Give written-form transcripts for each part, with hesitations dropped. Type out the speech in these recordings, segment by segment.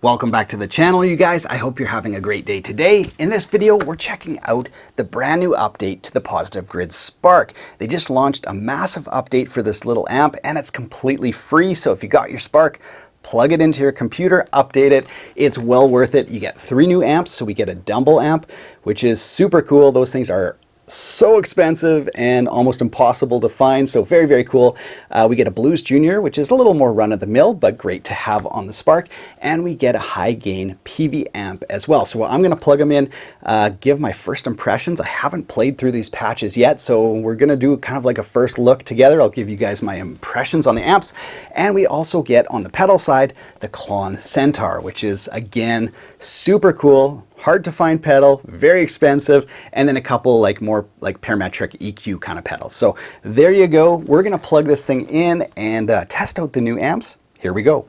Welcome back to the channel, you guys. I hope you're having a great day today. In this video, we're checking out the brand new update to the Positive Grid Spark. They just launched a massive update for this little amp and it's completely free. So if you got your Spark, plug it into your computer, update it. It's well worth it. You get 3 new amps. So we get a dumbbell amp, which is super cool. Those things are so expensive and almost impossible to find, so very, very cool. We get a Blues Junior, which is a little more run-of-the-mill, but great to have on the Spark, and we get a high-gain PV amp as well. So I'm going to plug them in, give my first impressions. I haven't played through these patches yet, so we're going to do kind of like a first look together. I'll give you guys my impressions on the amps, and we also get on the pedal side the Klon Centaur, which is, again, super cool. Hard to find pedal, very expensive, and then a couple more parametric EQ kind of pedals. So there you go. We're gonna plug this thing in and test out the new amps. Here we go.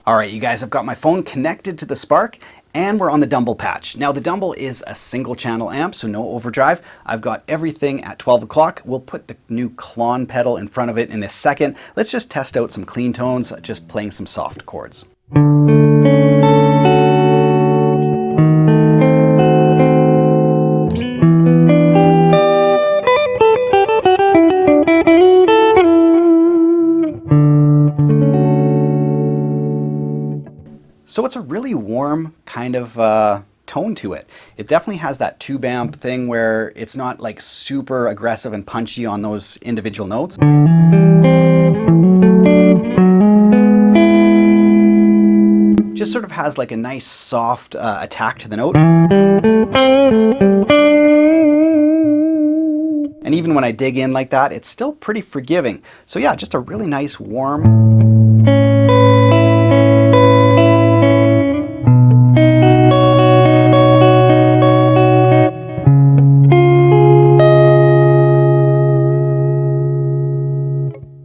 All right, you guys, I've got my phone connected to the Spark and we're on the dumbbell patch. Now the dumbbell is a single channel amp, so no overdrive. I've got everything at 12 o'clock. We'll put the new Klon pedal in front of it in a second. Let's just test out some clean tones, just playing some soft chords. So it's a really warm kind of tone to it. It definitely has that tube amp thing where it's not like super aggressive and punchy on those individual notes. Just sort of has like a nice soft attack to the note. And even when I dig in like that, it's still pretty forgiving. So yeah, just a really nice warm.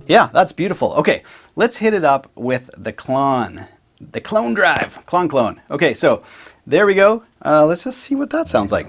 Yeah, that's beautiful. Okay, let's hit it up with the Klon drive, Klon. Okay, so there we go. Let's just see what that sounds like.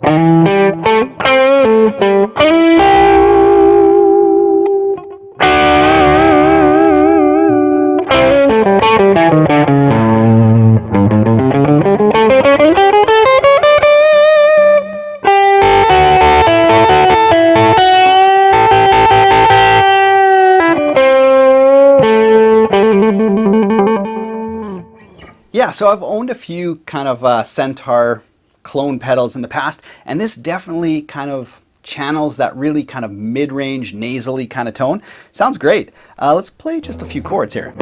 Yeah, so I've owned a few kind of Centaur clone pedals in the past, and this definitely kind of channels that really kind of mid-range, nasally kind of tone. Sounds great. Let's play just a few chords here.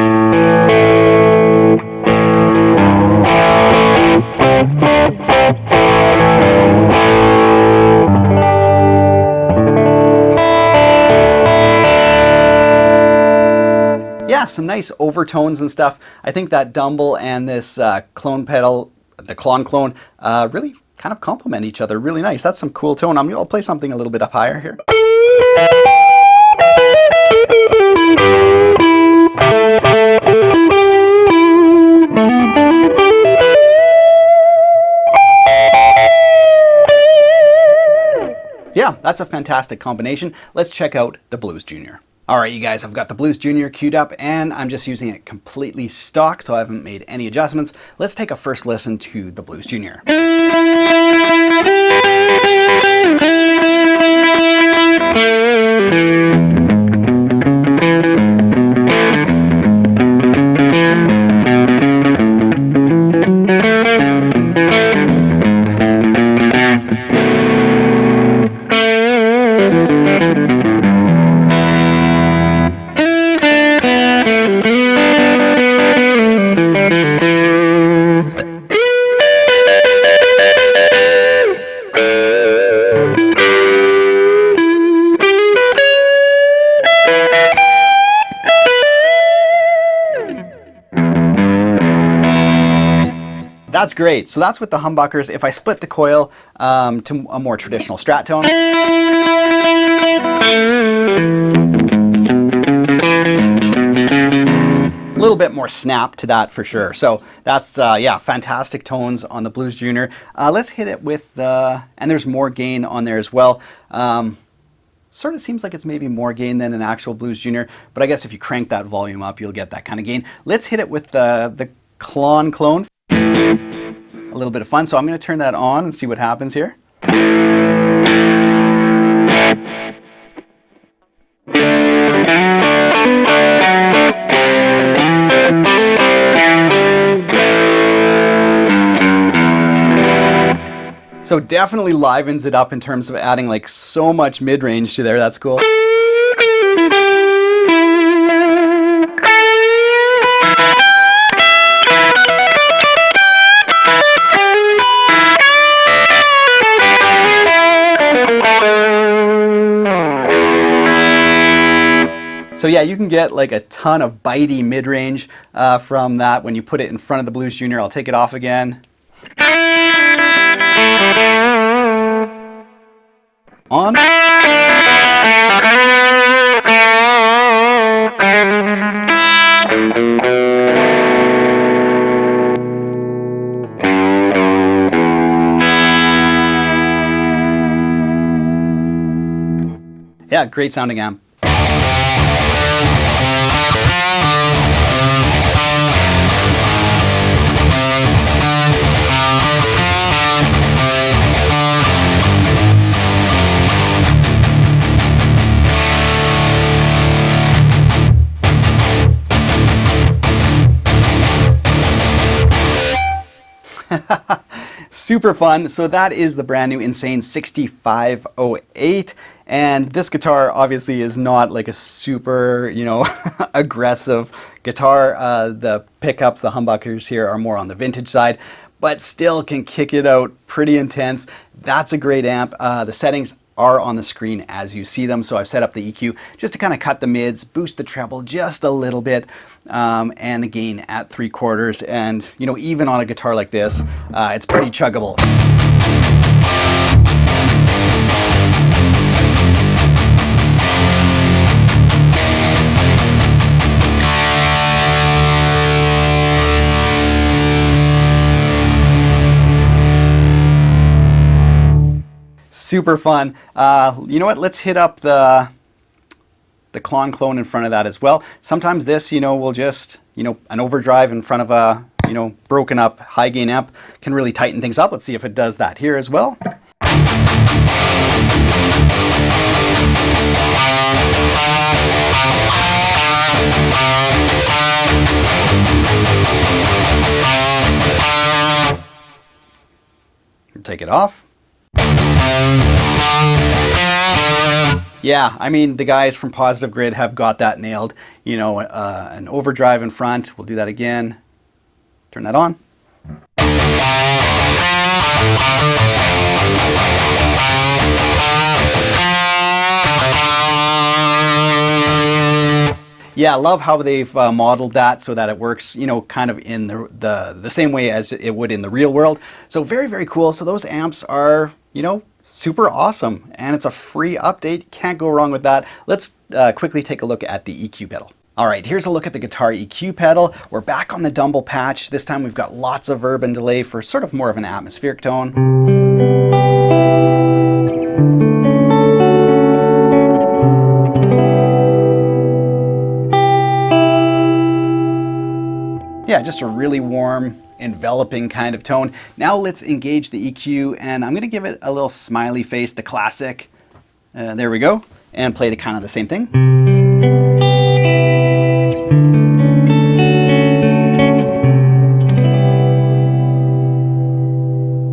Yeah, some nice overtones and stuff. I think that dumbbell and this clone pedal, the Klon clone, really kind of complement each other. Really nice. That's some cool tone. I'll play something a little bit up higher here. Yeah, that's a fantastic combination. Let's check out the Blues Junior. All right, you guys, I've got the Blues Junior queued up and I'm just using it completely stock, so I haven't made any adjustments. Let's take a first listen to the Blues Junior. That's great. So that's with the humbuckers. If I split the coil to a more traditional Strat tone, a little bit more snap to that for sure. So that's, yeah, fantastic tones on the Blues Junior. Let's hit it with, and there's more gain on there as well. Sort of seems like it's maybe more gain than an actual Blues Junior, but I guess if you crank that volume up, you'll get that kind of gain. Let's hit it with the Klon clone. a little bit of fun. So I'm going to turn that on and see what happens here. So definitely livens it up in terms of adding like so much mid-range to there. That's cool. So yeah, you can get like a ton of bitey mid-range from that when you put it in front of the Blues Junior. I'll take it off again. On. Yeah, great sounding amp. Super fun. So that is the brand new Insane 6508. And this guitar obviously is not like a super, aggressive guitar. The pickups, the humbuckers here are more on the vintage side, but still can kick it out pretty intense. That's a great amp. The settings are on the screen as you see them. So I've set up the EQ just to kind of cut the mids, boost the treble just a little bit, and the gain at 3/4. And even on a guitar like this, it's pretty chuggable. Super fun. You know what? Let's hit up the Klon clone in front of that as well. Sometimes this, will just, an overdrive in front of a, broken up high gain amp can really tighten things up. Let's see if it does that here as well. Take it off. Yeah, I mean, the guys from Positive Grid have got that nailed. An overdrive in front. We'll do that again. Turn that on. Yeah, I love how they've modeled that so that it works, kind of in the same way as it would in the real world. So very, very cool. So those amps are, super awesome, and it's a free update. Can't go wrong with that. Let's quickly take a look at the EQ pedal. All right, here's a look at the guitar EQ pedal. We're back on the dumbbell patch. This time we've got lots of verb and delay for sort of more of an atmospheric tone. Yeah, just a really warm, enveloping kind of tone. Now let's engage the EQ, and I'm going to give it a little smiley face, the classic. There we go. And play the kind of the same thing.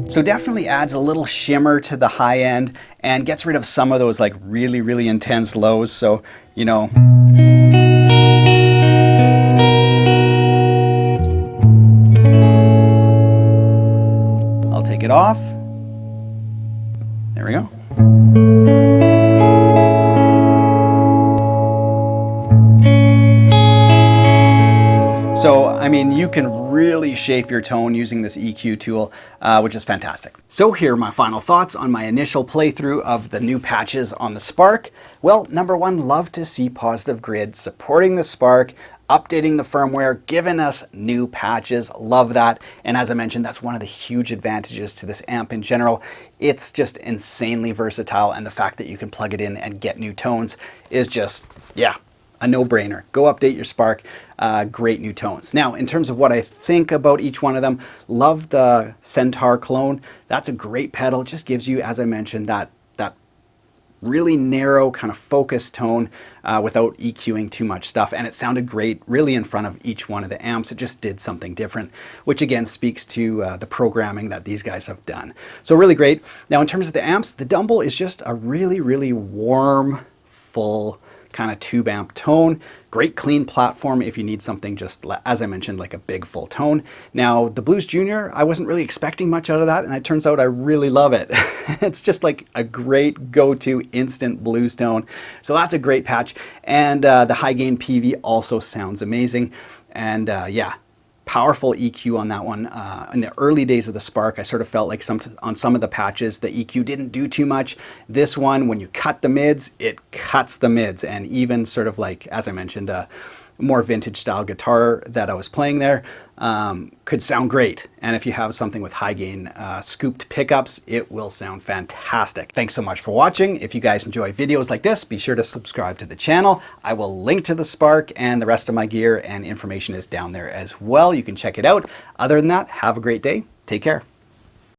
So definitely adds a little shimmer to the high end and gets rid of some of those like really, really intense lows. So, I'll take it off. There we go. So, I mean, you can really shape your tone using this EQ tool, which is fantastic. So here are my final thoughts on my initial playthrough of the new patches on the Spark. Well, number one, love to see Positive Grid supporting the Spark, updating the firmware, giving us new patches. Love that. And as I mentioned, that's one of the huge advantages to this amp in general. It's just insanely versatile, and the fact that you can plug it in and get new tones is just, yeah, a no-brainer. Go update your Spark. Great new tones. Now, in terms of what I think about each one of them, love the Centaur clone. That's a great pedal. It just gives you, as I mentioned, that really narrow kind of focused tone without EQing too much stuff. And it sounded great really in front of each one of the amps. It just did something different, which again speaks to the programming that these guys have done. So really great. Now, in terms of the amps, the dumbbell is just a really, really warm, full kind of tube amp tone. Great clean platform if you need something just, as I mentioned, like a big full tone. Now, the Blues Junior, I wasn't really expecting much out of that, and it turns out I really love it. It's just like a great go-to instant blues tone. So that's a great patch. And the high gain PV also sounds amazing. And yeah, powerful EQ on that one. In the early days of the Spark, I sort of felt like on some of the patches, the EQ didn't do too much. This one, when you cut the mids, it cuts the mids. And even sort of like, as I mentioned, a more vintage style guitar that I was playing there could sound great. And if you have something with high gain scooped pickups, it will sound fantastic. Thanks so much for watching. If you guys enjoy videos like this, be sure to subscribe to the channel. I will link to the Spark and the rest of my gear, and information is down there as well. You can check it out. Other than that, have a great day. Take care.